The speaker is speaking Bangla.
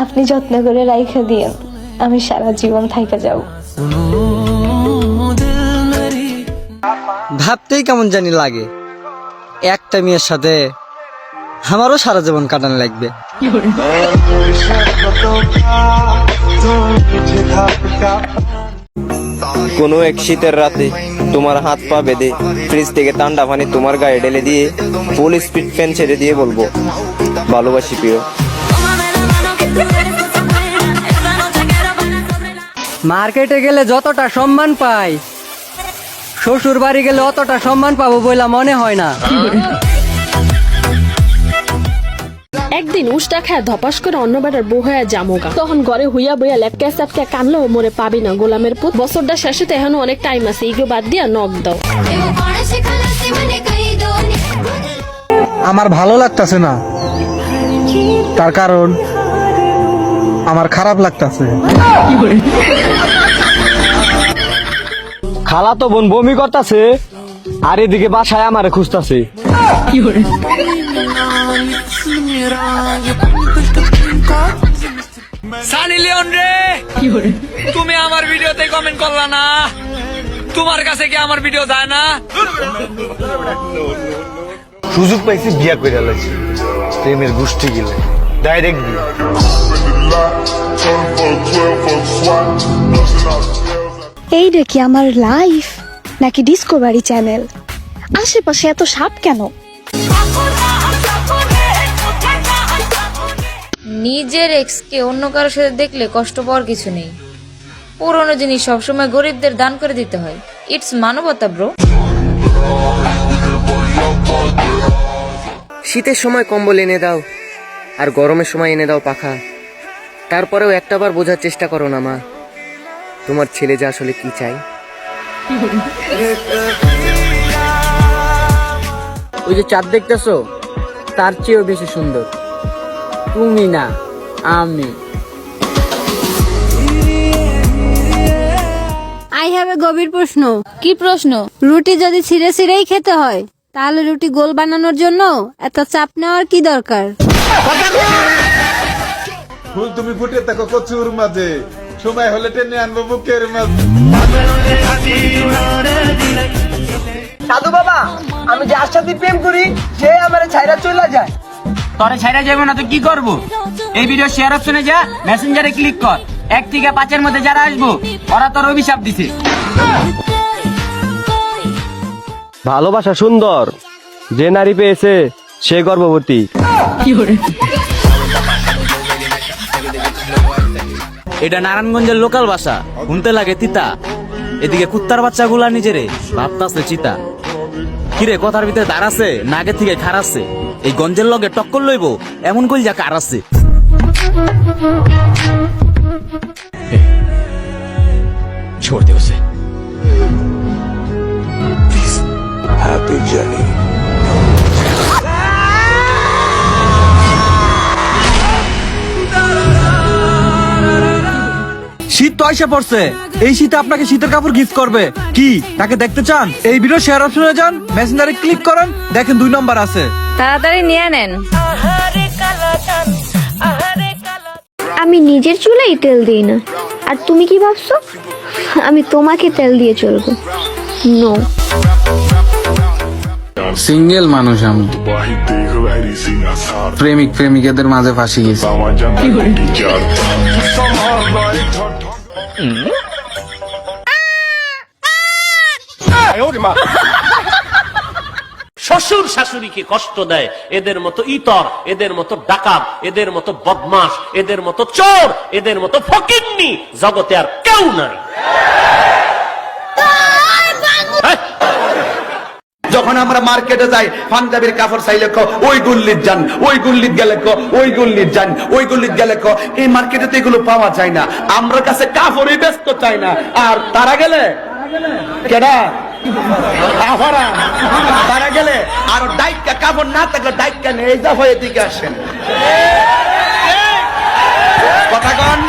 আপনি যত্ন করে রাইখা দিয়েন, আমি সারা জীবন থাইকা যাব। ভাবতেই কেমন জানি লাগে, একটা মেয়ের সাথে আমারও সারা জীবন কাটানো লাগবে। কোনো এক শীতের রাতে তোমার হাত পা বেঁধে ফ্রিজ থেকে ঠান্ডা পানি তোমার গায়ে ঢেলে দিয়ে ফুল স্পিড ফ্যান ছেড়ে দিয়ে বলবো, ভালোবাসি প্রিয়। মার্কেটে গেলে যতটা সম্মান পাই, শ্বশুর বাড়ি গেলে অতটা সম্মান পাবো বলে মনে হয় না। একদিন উষ্টা খায় ধপাস করে অন্য বেটার বউ হয়ে জামোগা, তখন ঘরে হুইয়া বইয়া ল্যাপকে চাটকে কানলেও মোরে পাবি না গোলামের পুত। বছরটা শেষে তো এখনো অনেক টাইম আছে, ইগো বাদ দিয়া নক দাও। আমার ভালো লাগতাছে না, তার কারণ আমার খারাপ লাগতাছে। খালা তো বোন বমি করতেছে, আর এদিকে বাসায় আমারে খুঁজতাছে। সানি লিওন রে, তুমি আমার ভিডিওতে কমেন্ট করলা না? তোমার কাছে কি আমার ভিডিও যায় না? সুযোগ পাইছি বিয়া করে আলাইছি, প্রেমের গোষ্ঠী গেলে ডাইরেক্ট বিয়া। এইটা কি আমার লাইফ নাকি ডিসকভারি চ্যানেল? আশেপাশে এত সাপ কেন? নিজের এক্সকে অন্য কারোর সাথে দেখলে কষ্ট পাওয়ার কিছু নেই। পুরনো জিনিস সবসময় গরিবদের দান করে দিতে হয়। ইটস মানবতা ব্রো। শীতের সময় কম্বল এনে দাও আর গরমের সময় এনে দাও পাখা, তারপরেও একটাবার বোঝার চেষ্টা করো না মা, তোমার ছেলে যে আসলে কি চাই। ওই যে চাঁদ দেখতেছো, তার চেয়েও বেশি সুন্দর তুমি না আমি। আই হ্যাভ এ গভীর প্রশ্ন। কি প্রশ্ন? রুটি যদি ছিঁড়ে ছিঁড়েই খেতে হয়, তাহলে রুটি গোল বানানোর জন্য এত চাপ নেওয়ার কি দরকার? ফুল তুমি ফুটে থাকো কচুর মাঝে, সময় হলে টেনে আনবো বুকের মাঝে। সাধু বাবা, আমি যার সাথে প্রেম করি সে আমার ছাইরা চলে যায়। তোরে ছাইরা যাবো না তো কি করবো? এই ভিডিও শেয়ার অপশনে যা, মেসেঞ্জারে ক্লিক কর। 1 থেকে 5-এর মধ্যে যারা আসবো ওরা তোর অভিশাপ দিছে। ভালোবাসা সুন্দর, যে নারী পেয়েছে সে গর্ভবতী। এটা নারায়ণগঞ্জের লোকাল ভাষা, শুনতে লাগে তিতা। এদিকে কুত্তার বাচ্চাগুলা নিজেরে ভাবতাছে চিতা। কিরে কথার ভিতরে দাঁড় আছে না আগে থেকে খারাচ্ছে? এই গঞ্জের লগে টক্কর লইব এমন কই যা কার আছে? छोड़ दे उसे। Happy journey. শীত তো আইসা পড়ছে, এই শীতে আপনাকে শীতের কাপড় গিফট করবে। কি তাকে দেখতে চান? এই ভিডিও শেয়ার অপশনে যান, মেসেঞ্জারে ক্লিক করেন, দেখেন 2 নম্বর আছে। তাড়াতাড়ি নিয়ে নেন। আমি নিজের চুলেই তেল দিই না, আর তুমি কি ভাবছো আমি তোমাকে তেল দিয়ে চলবো? নো। সিঙ্গেল মানুষ আমি, প্রেমিক প্রেমিকাদের মাঝে ফাঁসি গেছি। শ্বশুর শাশুড়িকে কষ্ট দেয়, এদের মতো ইতর, এদের মতো ডাকাত, এদের মতো বদমাশ, এদের মতো চোর, এদের মতো ফকিন্নি জগতে আর কেউ নাই। যখন আমরা মার্কেটে যাই, পাঞ্জাবির কাপড় চাইলে ওই গুল্লিত যান, ওই গুল্লিত গেলে ওই গুল্লিত যান, ওই গুল্লিত গেলে এই মার্কেটে তো এগুলো পাওয়া যায় না। আমরা কাছে কাপড়ই ব্যস্ত চাই না, আর তারা গেলে কেডা তারা গেলে আর ডাইকা কাপড় না থাকলে ডাইকা নেই, যা হয়ে দিকে আসেন কথা কন।